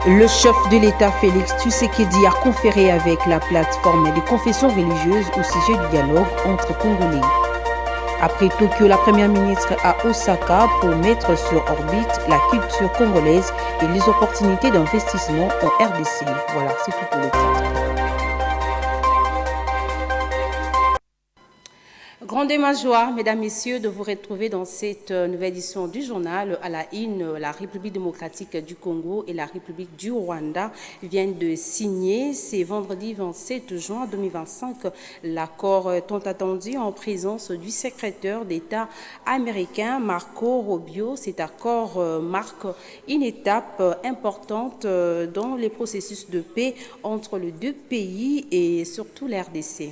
Le chef de l'État Félix Tshisekedi a conféré avec la plateforme des confessions religieuses au sujet du dialogue entre Congolais. Après Tokyo, la première ministre à Osaka pour mettre sur orbite la culture congolaise et les opportunités d'investissement en RDC. Voilà, c'est tout pour le titre. Grande ma joie, mesdames, messieurs, de vous retrouver dans cette nouvelle édition du journal. À la une, la République démocratique du Congo et la République du Rwanda viennent de signer, c'est vendredi 27 juin 2025, l'accord tant attendu en présence du secrétaire d'État américain Marco Rubio. Cet accord marque une étape importante dans les processus de paix entre les deux pays et surtout la RDC.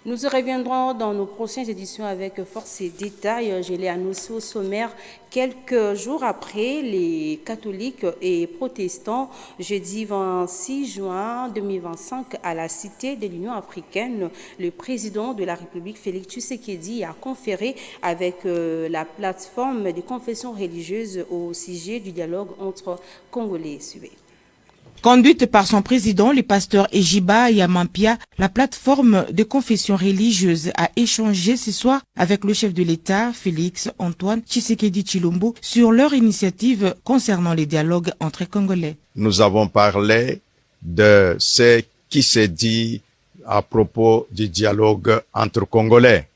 Nous y reviendrons dans nos prochaines éditions avec force et détails. Je l'ai annoncé au sommaire quelques jours après les catholiques et protestants, jeudi 26 juin 2025, à la Cité de l'Union africaine. Le président de la République, Félix Tshisekedi, a conféré avec la plateforme des confessions religieuses au sujet du dialogue entre Congolais. Suivez. Conduite par son président, le pasteur Ejiba Yamampia, la plateforme de confession religieuse a échangé ce soir avec le chef de l'État, Félix Antoine Tshisekedi Tshilombo, sur leur initiative concernant les dialogues entre Congolais. Nous avons parlé de ce qui s'est dit à propos du dialogue entre Congolais.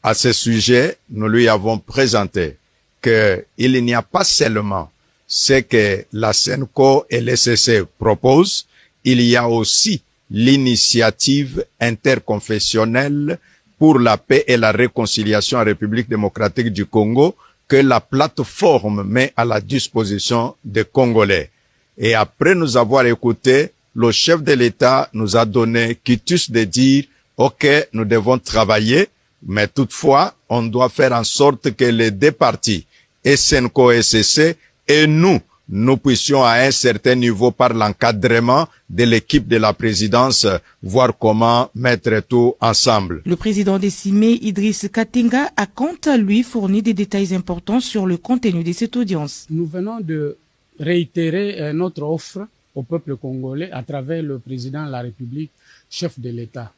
À ce sujet, nous lui avons présenté qu'il n'y a pas seulement ce que la SENCO et l'ECC proposent, il y a aussi l'initiative interconfessionnelle pour la paix et la réconciliation en République démocratique du Congo que la plateforme met à la disposition des Congolais. Et après nous avoir écouté, le chef de l'État nous a donné quitus de dire « Ok, nous devons travailler, mais toutefois, on doit faire en sorte que les deux parties, SENCO et ECC, et nous puissions à un certain niveau par l'encadrement de l'équipe de la présidence voir comment mettre tout ensemble. Le président décimé Idriss Katinga a quant à lui fourni des détails importants sur le contenu de cette audience. Nous venons de réitérer notre offre au peuple congolais à travers le président de la République, chef de l'État.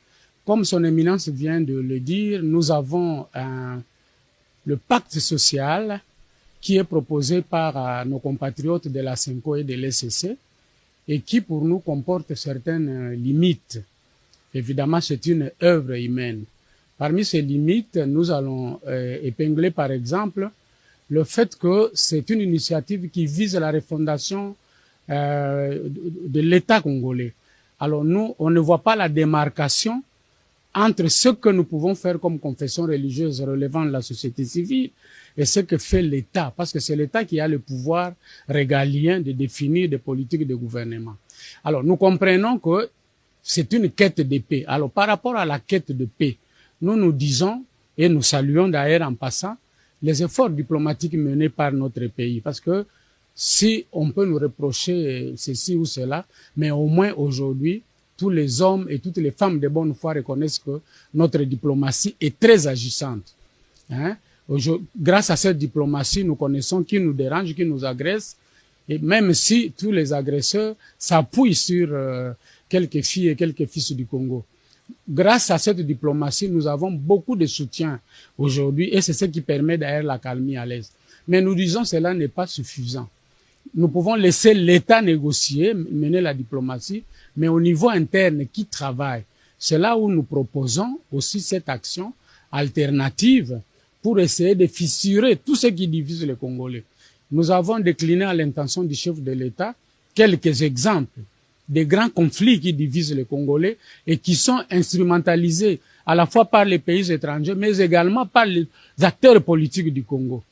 Comme son éminence vient de le dire, nous avons le pacte social qui est proposé par nos compatriotes de la SENCO et de l'ECC et qui pour nous comporte certaines limites. Évidemment, c'est une œuvre humaine. Parmi ces limites, nous allons épingler par exemple le fait que c'est une initiative qui vise la refondation de l'État congolais. Alors nous, on ne voit pas la démarcation entre ce que nous pouvons faire comme confession religieuse relevant de la société civile et ce que fait l'État, parce que c'est l'État qui a le pouvoir régalien de définir des politiques de gouvernement. Alors, nous comprenons que c'est une quête de paix. Alors, par rapport à la quête de paix, nous disons, et nous saluons d'ailleurs en passant, les efforts diplomatiques menés par notre pays, parce que si on peut nous reprocher ceci ou cela, mais au moins aujourd'hui, tous les hommes et toutes les femmes de bonne foi reconnaissent que notre diplomatie est très agissante. Grâce à cette diplomatie, nous connaissons qui nous dérange, qui nous agresse, et même si tous les agresseurs s'appuient sur quelques filles et quelques fils du Congo. Grâce à cette diplomatie, nous avons beaucoup de soutien aujourd'hui, et c'est ce qui permet d'ailleurs la calmie à l'Est. Mais nous disons que cela n'est pas suffisant. Nous pouvons laisser l'État négocier, mener la diplomatie, mais au niveau interne, qui travaille? C'est là où nous proposons aussi cette action alternative pour essayer de fissurer tout ce qui divise les Congolais. Nous avons décliné à l'intention du chef de l'État quelques exemples des grands conflits qui divisent les Congolais et qui sont instrumentalisés à la fois par les pays étrangers, mais également par les acteurs politiques du Congo.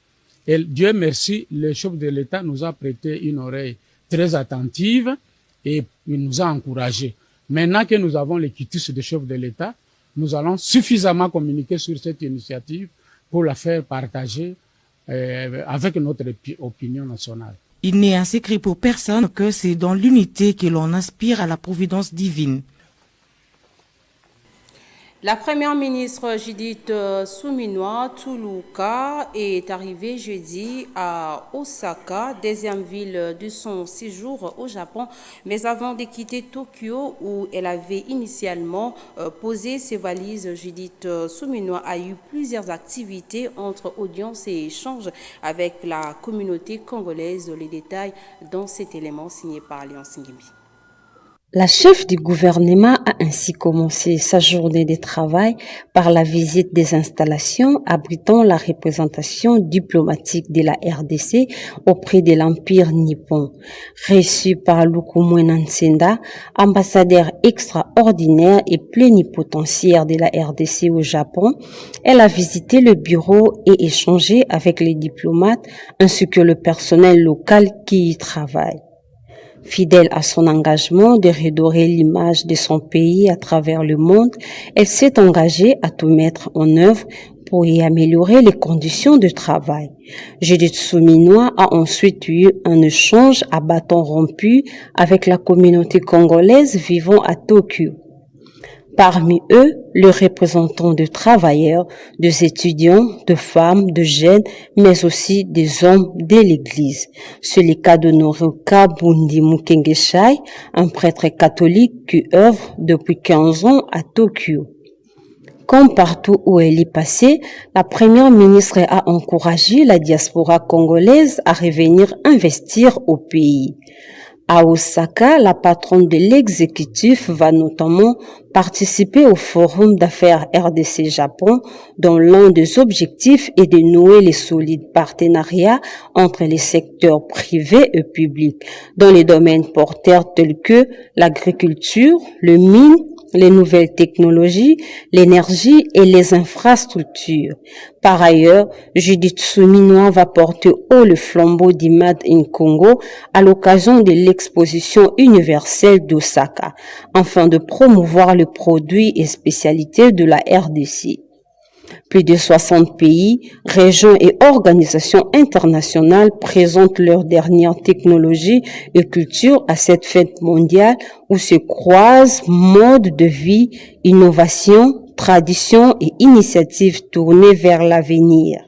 Et Dieu merci, le chef de l'État nous a prêté une oreille très attentive et il nous a encouragés. Maintenant que nous avons les quitus de chef de l'État, nous allons suffisamment communiquer sur cette initiative pour la faire partager avec notre opinion nationale. Il n'est un secret pour personne que c'est dans l'unité que l'on aspire à la providence divine. La première ministre Judith Suminwa Tuluka est arrivée jeudi à Osaka, deuxième ville de son séjour au Japon, mais avant de quitter Tokyo où elle avait initialement posé ses valises, Judith Suminwa a eu plusieurs activités entre audiences et échanges avec la communauté congolaise. Les détails dans cet élément signé par Léon Singimbi. La chef du gouvernement a ainsi commencé sa journée de travail par la visite des installations abritant la représentation diplomatique de la RDC auprès de l'Empire nippon. Reçue par Lukumwena Nsenda, ambassadeur extraordinaire et plénipotentiaire de la RDC au Japon, elle a visité le bureau et échangé avec les diplomates ainsi que le personnel local qui y travaille. Fidèle à son engagement de redorer l'image de son pays à travers le monde, elle s'est engagée à tout mettre en œuvre pour y améliorer les conditions de travail. Judith Suminwa a ensuite eu un échange à bâton rompu avec la communauté congolaise vivant à Tokyo. Parmi eux, les représentants de travailleurs, des étudiants, de femmes, de jeunes, mais aussi des hommes de l'Église. C'est le cas d'Honoré Kabundi Mukengeshai, un prêtre catholique qui œuvre depuis 15 ans à Tokyo. Comme partout où elle est passée, la première ministre a encouragé la diaspora congolaise à revenir investir au pays. À Osaka, la patronne de l'exécutif va notamment participer au forum d'affaires RDC-Japon, dont l'un des objectifs est de nouer les solides partenariats entre les secteurs privés et publics, dans les domaines porteurs tels que l'agriculture, le mine, les nouvelles technologies, l'énergie et les infrastructures. Par ailleurs, Judith Suminwa va porter haut le flambeau du Made in Congo à l'occasion de l'exposition universelle d'Osaka, afin de promouvoir les produits et spécialités de la RDC. Plus de 60 pays, régions et organisations internationales présentent leurs dernières technologies et cultures à cette fête mondiale où se croisent modes de vie, innovation, traditions et initiatives tournées vers l'avenir.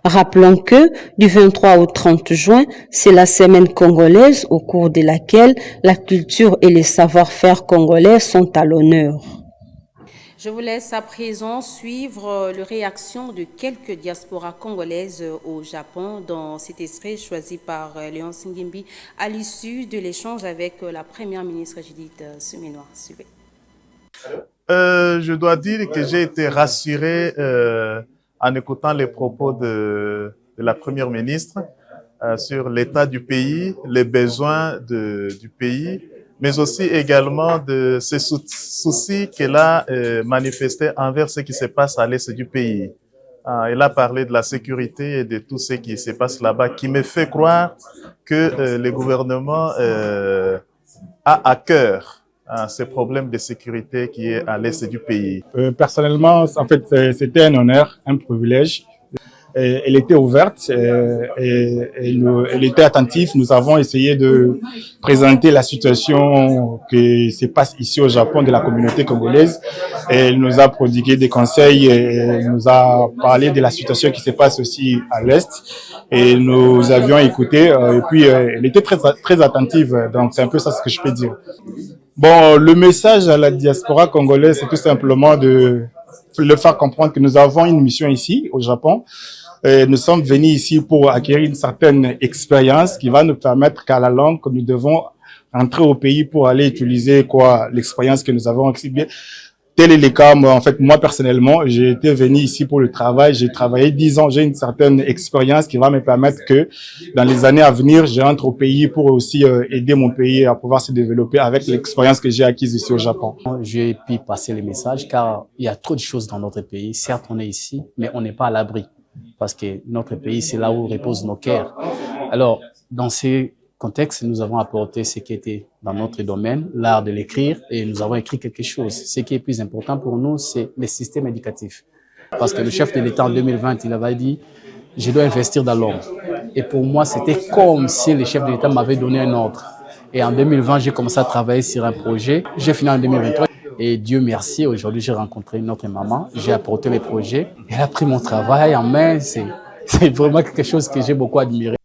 Rappelons que du 23 au 30 juin, c'est la semaine congolaise au cours de laquelle la culture et les savoir-faire congolais sont à l'honneur. Je vous laisse à présent suivre les réactions de quelques diasporas congolaises au Japon dans cet extrait choisi par Léon Singimbi à l'issue de l'échange avec la première ministre Judith Suminwa. Suivez. Je dois dire que j'ai été rassuré en écoutant les propos de la première ministre sur l'état du pays, les besoins du pays, mais aussi également de ces soucis qu'elle a manifestés envers ce qui se passe à l'est du pays. Elle a parlé de la sécurité et de tout ce qui se passe là-bas, qui me fait croire que le gouvernement a à cœur ces problèmes de sécurité qui est à l'est du pays. Personnellement, en fait, c'était un honneur, un privilège. Elle était ouverte et elle était attentive. Nous avons essayé de présenter la situation qui se passe ici au Japon de la communauté congolaise. Elle nous a prodigué des conseils et nous a parlé de la situation qui se passe aussi à l'Est. Et nous avions écouté et puis elle était très attentive. Donc c'est un peu ça ce que je peux dire. Bon, le message à la diaspora congolaise, c'est tout simplement de le faire comprendre que nous avons une mission ici au Japon. Nous sommes venus ici pour acquérir une certaine expérience qui va nous permettre qu'à la longue, nous devons entrer au pays pour aller utiliser l'expérience que nous avons exhibée. Tel est le cas, moi personnellement, j'ai été venu ici pour le travail, j'ai travaillé 10 ans, j'ai une certaine expérience qui va me permettre que dans les années à venir, j'entre au pays pour aussi aider mon pays à pouvoir se développer avec l'expérience que j'ai acquise ici au Japon. J'ai pu passer le message car il y a trop de choses dans notre pays. Certes, on est ici, mais on n'est pas à l'abri parce que notre pays, c'est là où reposent nos cœurs. Alors, dans ces contexte, nous avons apporté ce qui était dans notre domaine, l'art de l'écrire, et nous avons écrit quelque chose. Ce qui est plus important pour nous, c'est le système éducatif. Parce que le chef de l'État en 2020, il avait dit « je dois investir dans l'homme ». Et pour moi, c'était comme si le chef de l'État m'avait donné un ordre. Et en 2020, j'ai commencé à travailler sur un projet. J'ai fini en 2023. Et Dieu merci, aujourd'hui j'ai rencontré notre maman, j'ai apporté les projets, elle a pris mon travail en main, c'est vraiment quelque chose que j'ai beaucoup admiré.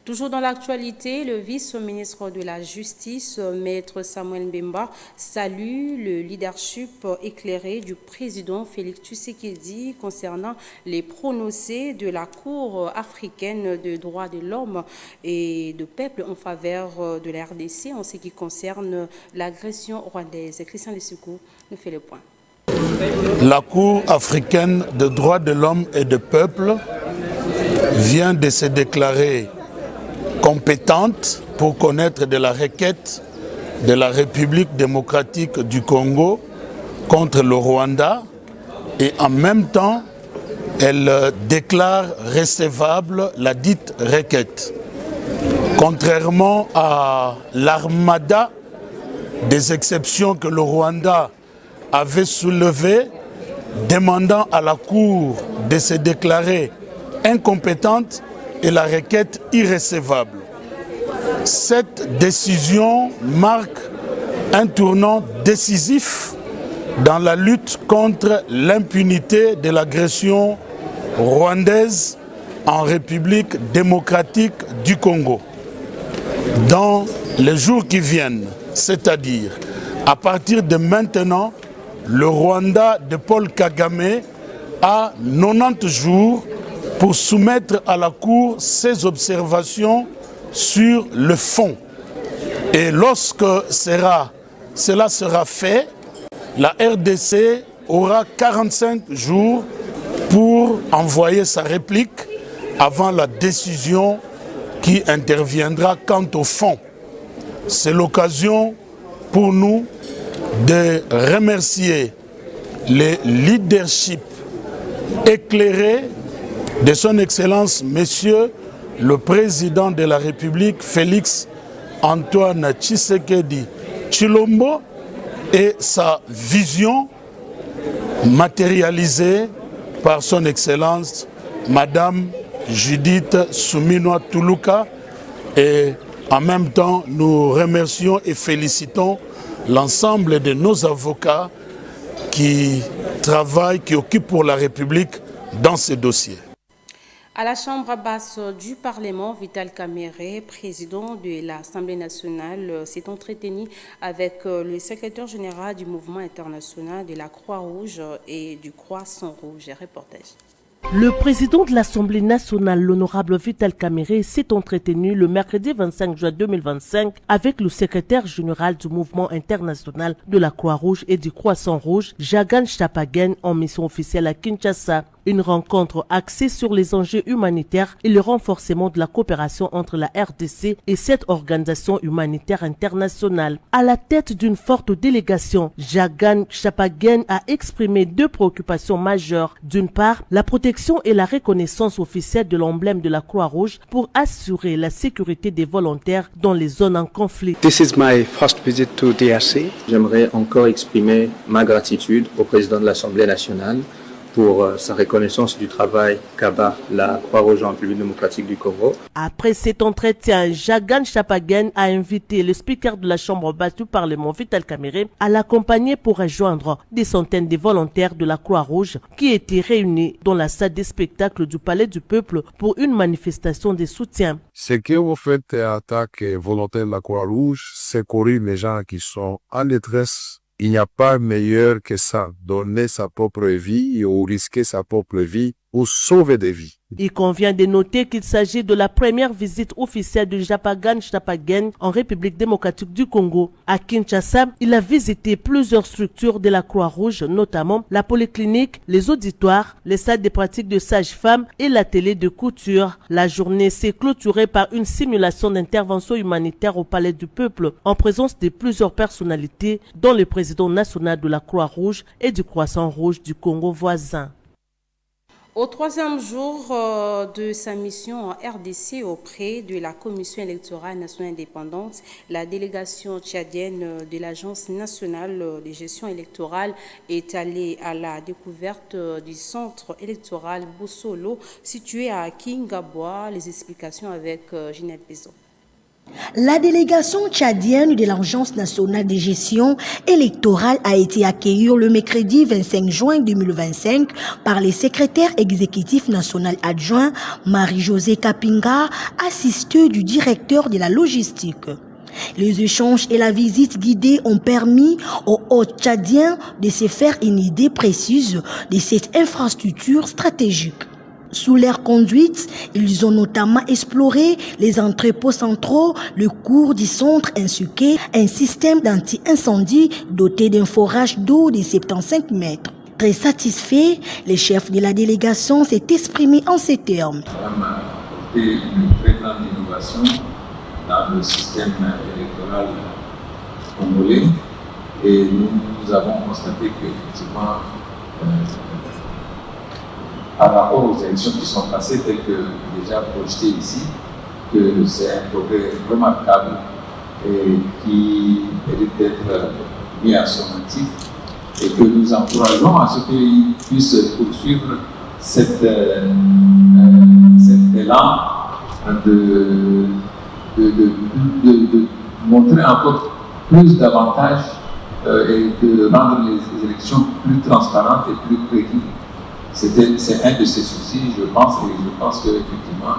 Toujours dans l'actualité, le vice-ministre de la Justice, Maître Samuel Mbemba, salue le leadership éclairé du président Félix Tshisekedi concernant les prononcés de la Cour africaine des droits de l'homme et de peuple en faveur de la RDC en ce qui concerne l'agression rwandaise. Christian Lessukou nous fait le point. La Cour africaine des droits de l'homme et du peuple vient de se déclarer compétente pour connaître de la requête de la République démocratique du Congo contre le Rwanda et en même temps, elle déclare recevable la dite requête. Contrairement à l'armada des exceptions que le Rwanda avait soulevées, demandant à la Cour de se déclarer incompétente et la requête irrecevable. Cette décision marque un tournant décisif dans la lutte contre l'impunité de l'agression rwandaise en République démocratique du Congo. Dans les jours qui viennent, c'est-à-dire à partir de maintenant, le Rwanda de Paul Kagame a 90 jours pour soumettre à la Cour ses observations sur le fond. Et lorsque cela sera fait, la RDC aura 45 jours pour envoyer sa réplique avant la décision qui interviendra quant au fond. C'est l'occasion pour nous de remercier le leadership éclairé de son Excellence, Monsieur le Président de la République, Félix Antoine Tshisekedi Tshilombo, et sa vision matérialisée par son Excellence, Madame Judith Suminwa Tuluka. Et en même temps, nous remercions et félicitons l'ensemble de nos avocats qui travaillent, qui occupent pour la République dans ces dossiers. À la Chambre basse du Parlement, Vital Kamerhe, président de l'Assemblée nationale, s'est entretenu avec le secrétaire général du mouvement international de la Croix-Rouge et du Croissant Rouge. Reportage. Le président de l'Assemblée nationale, l'honorable Vital Kamerhe, s'est entretenu le mercredi 25 juin 2025 avec le secrétaire général du mouvement international de la Croix-Rouge et du Croissant Rouge, Jagan Chapaguen, en mission officielle à Kinshasa. Une rencontre axée sur les enjeux humanitaires et le renforcement de la coopération entre la RDC et cette organisation humanitaire internationale. À la tête d'une forte délégation, Jagan Chapaguen a exprimé deux préoccupations majeures. D'une part, la protection et la reconnaissance officielle de l'emblème de la Croix-Rouge pour assurer la sécurité des volontaires dans les zones en conflit. This is my first visit to DRC. J'aimerais encore exprimer ma gratitude au président de l'Assemblée nationale pour sa reconnaissance du travail qu'abat la Croix-Rouge en République démocratique du Congo. Après cet entretien, Jagan Chapaguen a invité le speaker de la Chambre basse du Parlement, Vital Kamerhe, à l'accompagner pour rejoindre des centaines de volontaires de la Croix-Rouge qui étaient réunis dans la salle des spectacles du Palais du Peuple pour une manifestation de soutien. Ce que vous faites en tant que volontaire de la Croix-Rouge, c'est secourir les gens qui sont en détresse. Il n'y a pas meilleur que ça, donner sa propre vie ou risquer sa propre vie ou sauver des vies. Il convient de noter qu'il s'agit de la première visite officielle de Jagan Chapaguen en République démocratique du Congo. À Kinshasa, il a visité plusieurs structures de la Croix-Rouge, notamment la polyclinique, les auditoires, les salles de pratique de sages-femmes et l'atelier de couture. La journée s'est clôturée par une simulation d'intervention humanitaire au Palais du Peuple en présence de plusieurs personnalités, dont le président national de la Croix-Rouge et du Croissant Rouge du Congo voisin. Au troisième jour de sa mission en RDC auprès de la Commission électorale nationale indépendante, la délégation tchadienne de l'Agence nationale de gestion électorale est allée à la découverte du centre électoral Boussolo situé à Kingabwa. Les explications avec Ginette Bézot. La délégation tchadienne de l'Agence nationale de gestion électorale a été accueillie le mercredi 25 juin 2025 par le secrétaire exécutif national adjoint Marie-Josée Kapinga, assistée du directeur de la logistique. Les échanges et la visite guidée ont permis aux hôtes tchadiens de se faire une idée précise de cette infrastructure stratégique. Sous leur conduite, ils ont notamment exploré les entrepôts centraux, le cours du centre ainsi qu'un système d'anti-incendie doté d'un forage d'eau de 75 mètres. Très satisfait, le chef de la délégation s'est exprimé en ces termes. On a apporté une très grande innovation dans le système électoral congolais et nous avons constaté qu'effectivement, par rapport aux élections qui sont passées, telles que déjà projetées ici, que c'est un progrès remarquable et qui mérite d'être mis à son actif et que nous encourageons à ce qu'ils puissent poursuivre cet élan de montrer encore plus d'avantages et de rendre les élections plus transparentes et plus crédibles. C'est un de ses soucis, je pense, et je pense qu'effectivement,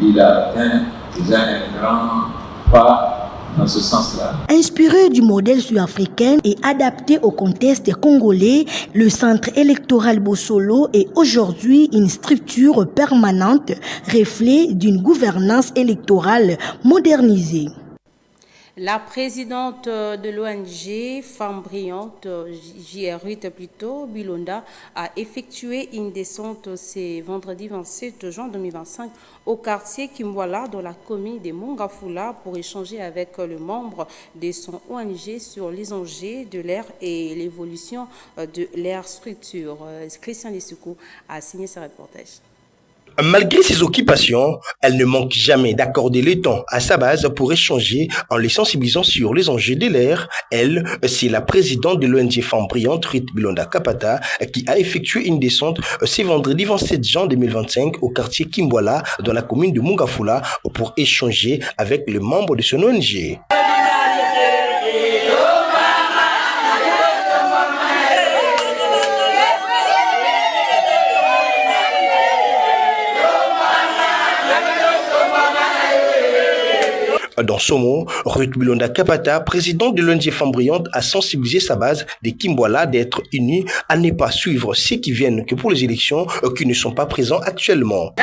il a atteint déjà un grand pas dans ce sens-là. Inspiré du modèle sud-africain et adapté au contexte congolais, le centre électoral Bossolo est aujourd'hui une structure permanente, reflet d'une gouvernance électorale modernisée. La présidente de l'ONG Femmes Brillantes, JRUT plutôt, Bilonda, a effectué une descente ce vendredi 27 juin 2025 au quartier Kimwala dans la commune de Mongafula pour échanger avec le membre de son ONG sur les enjeux de l'air et l'évolution de leur structure. Christian Lissoukou a signé ce reportage. Malgré ses occupations, elle ne manque jamais d'accorder le temps à sa base pour échanger en les sensibilisant sur les enjeux de l'air. Elle, c'est la présidente de l'ONG Femmes Brillantes, Ruth Bilonda Kapata, qui a effectué une descente ce vendredi 27 juin 2025 au quartier Kimwala dans la commune de Mongafula pour échanger avec les membres de son ONG. Dans ce mot, Ruth Bilonda Kapata, présidente de l'ONG Femmes Brillantes, a sensibilisé sa base des Kimwala d'être unis à ne pas suivre ceux qui viennent que pour les élections qui ne sont pas présents actuellement.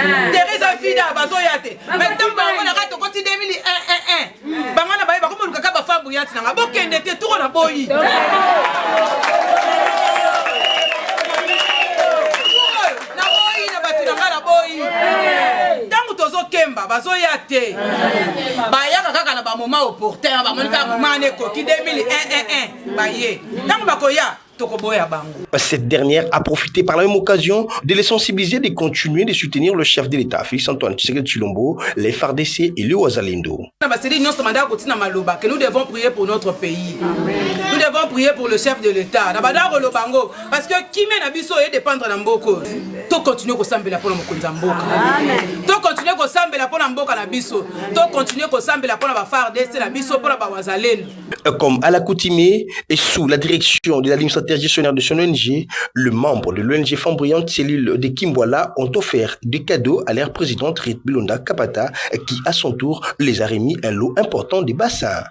Kemba bazoya te bayaka kaka na ba moment opportun ba monika moment neko ki 2001 baye tango bakoya. Cette dernière a profité par la même occasion de les sensibiliser et de continuer de soutenir le chef de l'État, Félix Antoine Tshisekedi Tshilombo, les FARDC et le Wazalendo. Nous devons prier pour notre pays. Nous devons prier pour le chef de l'État. Parce que qui mène à Bisso et dépendre de Mboko. Tout continue à s'embêter pour nous. Tout continue à s'embêter pour Mboko na Bisso. Tout continue à s'embêter pour la FARDC na Bisso pour la Wazalendo. Comme à l'accoutumée et sous la direction de l'administrateur gestionnaire de son ONG, le membre de l'ONG Femmes Brillantes cellule de Kimwala ont offert des cadeaux à leur présidente Ruth Bilonda Kapata qui à son tour les a remis un lot important des bassins.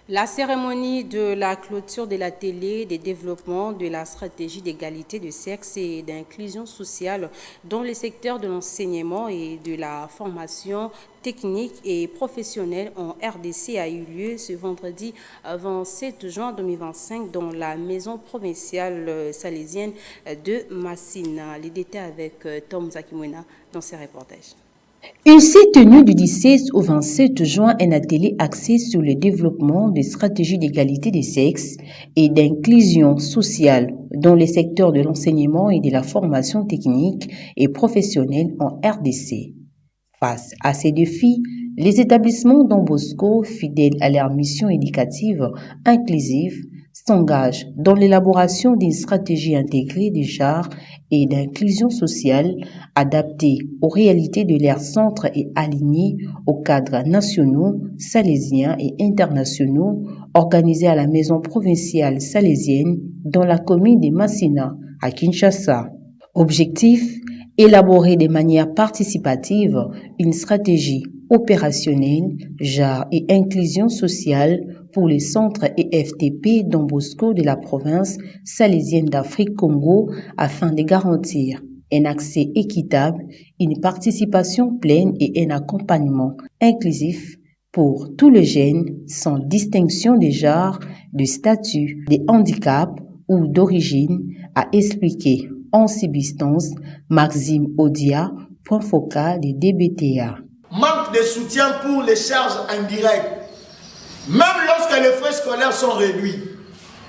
La cérémonie de la clôture de l'atelier de développement de la stratégie d'égalité de sexe et d'inclusion sociale dans le secteur de l'enseignement et de la formation technique et professionnelle en RDC a eu lieu ce vendredi 27 juin 2025 dans la maison provinciale salésienne de Massina. Les détails avec Tom Zakimwena dans ses reportages. Il s'est tenu du 17 au 27 juin un atelier axé sur le développement des stratégies d'égalité des sexes et d'inclusion sociale dans les secteurs de l'enseignement et de la formation technique et professionnelle en RDC. Face à ces défis, les établissements Don Bosco, fidèles à leur mission éducative inclusive, s'engage dans l'élaboration d'une stratégie intégrée des genres et d'inclusion sociale adaptée aux réalités de leur centre et alignée aux cadres nationaux, salésiens et internationaux organisés à la maison provinciale salésienne dans la commune de Massina à Kinshasa. Objectif: élaborer de manière participative une stratégie opérationnelle, genre et inclusion sociale pour les centres et FTP Don Bosco de la province salésienne d'Afrique Congo afin de garantir un accès équitable, une participation pleine et un accompagnement inclusif pour tous les jeunes sans distinction de genre, de statut, de handicap ou d'origine, a expliqué en substance Maxime Odia, point focal des DBTA. Manque de soutien pour les charges indirectes. Même lorsque les frais scolaires sont réduits,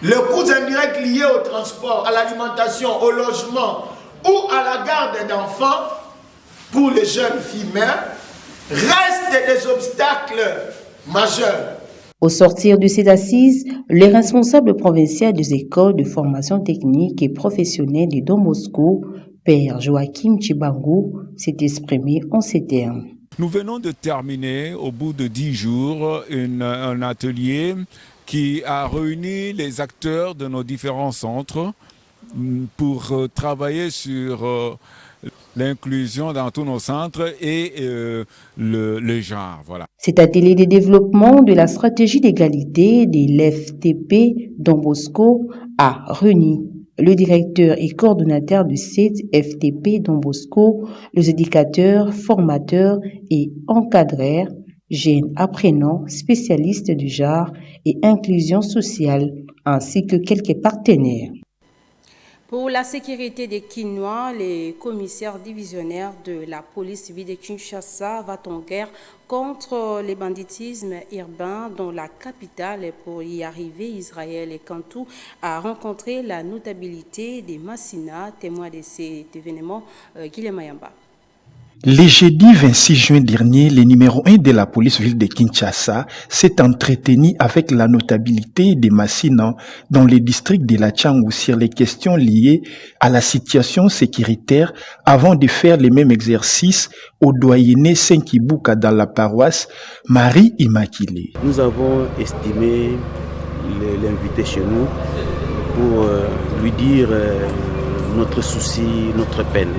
les coûts indirects liés au transport, à l'alimentation, au logement ou à la garde d'enfants pour les jeunes filles mères restent des obstacles majeurs. Au sortir de ces assises, les responsables provinciaux des écoles de formation technique et professionnelle de Don Bosco, Père Joachim Chibango, s'est exprimé en ces termes. Nous venons de terminer, au bout de 10 jours, un atelier qui a réuni les acteurs de nos différents centres pour travailler sur l'inclusion dans tous nos centres et le genre. Voilà. Cet atelier de développement de la stratégie d'égalité de l'FTP Don Bosco a réuni le directeur et coordonnateur de cette FTP Don Bosco, les éducateurs, formateurs et encadreurs, jeunes apprenants, spécialistes du genre et inclusion sociale, ainsi que quelques partenaires. Pour la sécurité des Kinois, les commissaires divisionnaires de la police civile de Kinshasa vont en guerre contre le banditisme urbain dans la capitale. Pour y arriver, Israël et Kantou a rencontré la notabilité des Massina, témoin de cet événement, Guilhem Mayamba. Le jeudi 26 juin dernier, le numéro 1 de la police ville de Kinshasa s'est entretenu avec la notabilité des Massina dans le district de la Tchangou sur les questions liées à la situation sécuritaire avant de faire le même exercice au doyenné Saint-Kibouka dans la paroisse Marie Immaculée. Nous avons estimé l'inviter chez nous pour lui dire notre souci, notre peine.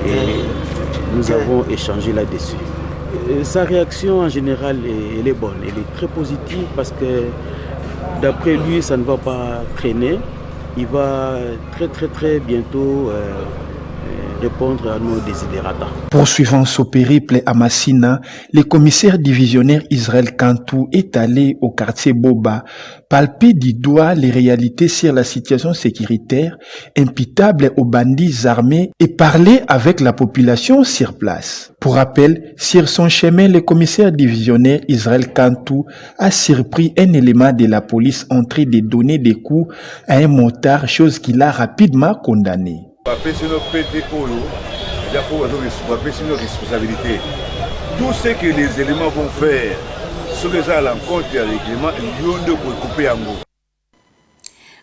Et nous avons échangé là-dessus. Sa réaction en général, elle est bonne, elle est très positive parce que d'après lui, ça ne va pas traîner. Il va très bientôt répondre à nos desiderata. Poursuivant ce périple à Massina, le commissaire divisionnaire Israël Kantou est allé au quartier Boba palper du doigt les réalités sur la situation sécuritaire imputable aux bandits armés et parler avec la population sur place. Pour rappel, sur son chemin, le commissaire divisionnaire Israël Kantou a surpris un élément de la police en train de donner des coups à un motard, chose qu'il a rapidement condamné. Tout ce que les éléments vont faire, ce que ça à l'encontre des règlements, ils vont de couper en gros.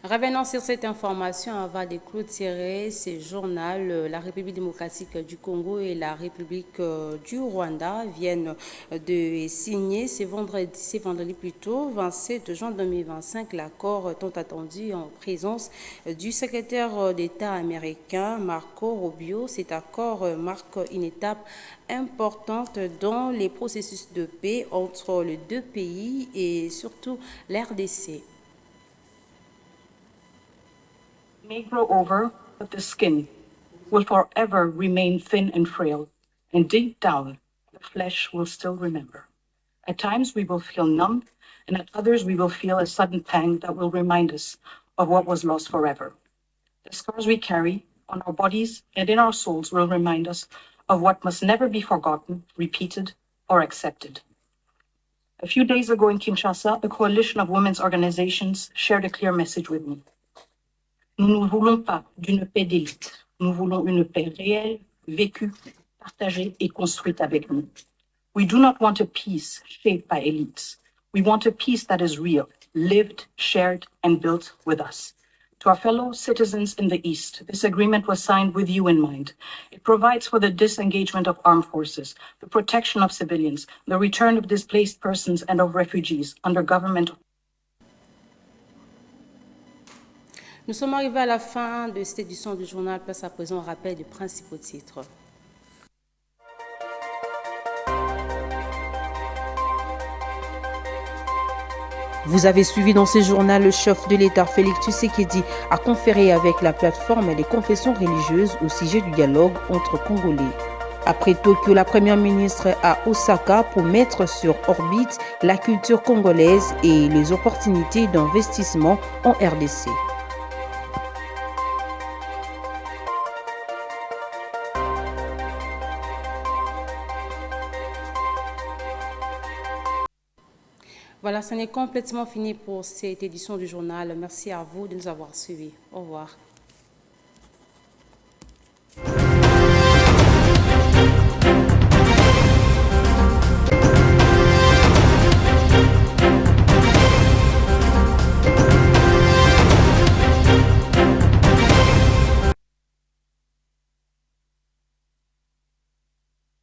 Revenons sur cette information avant de clôturer ce journal. La République démocratique du Congo et la République du Rwanda viennent de signer ce vendredi plutôt, 27 juin 2025, l'accord tant attendu en présence du secrétaire d'État américain Marco Rubio. Cet accord marque une étape importante dans les processus de paix entre les deux pays et surtout l'RDC. May grow over, but the skin will forever remain thin and frail, and deep down, the flesh will still remember. At times we will feel numb, and at others we will feel a sudden pang that will remind us of what was lost forever. The scars we carry on our bodies and in our souls will remind us of what must never be forgotten, repeated, or accepted. A few days ago in Kinshasa, a coalition of women's organizations shared a clear message with me. Nous ne voulons pas d'une paix d'élite. Nous voulons une paix réelle, vécue, partagée et construite avec nous. We do not want a peace shaped by elites. We want a peace that is real, lived, shared, and built with us. To our fellow citizens in the East, this agreement was signed with you in mind. It provides for the disengagement of armed forces, the protection of civilians, the return of displaced persons and of refugees under government. Nous sommes arrivés à la fin de cette édition du journal. Place à présent au rappel des principaux titres. Vous avez suivi dans ce journal le chef de l'État Félix Tshisekedi a conféré avec la plateforme des confessions religieuses au sujet du dialogue entre Congolais. Après Tokyo, la première ministre à Osaka pour mettre sur orbite la culture congolaise et les opportunités d'investissement en RDC. Voilà, ce n'est complètement fini pour cette édition du journal. Merci à vous de nous avoir suivis. Au revoir.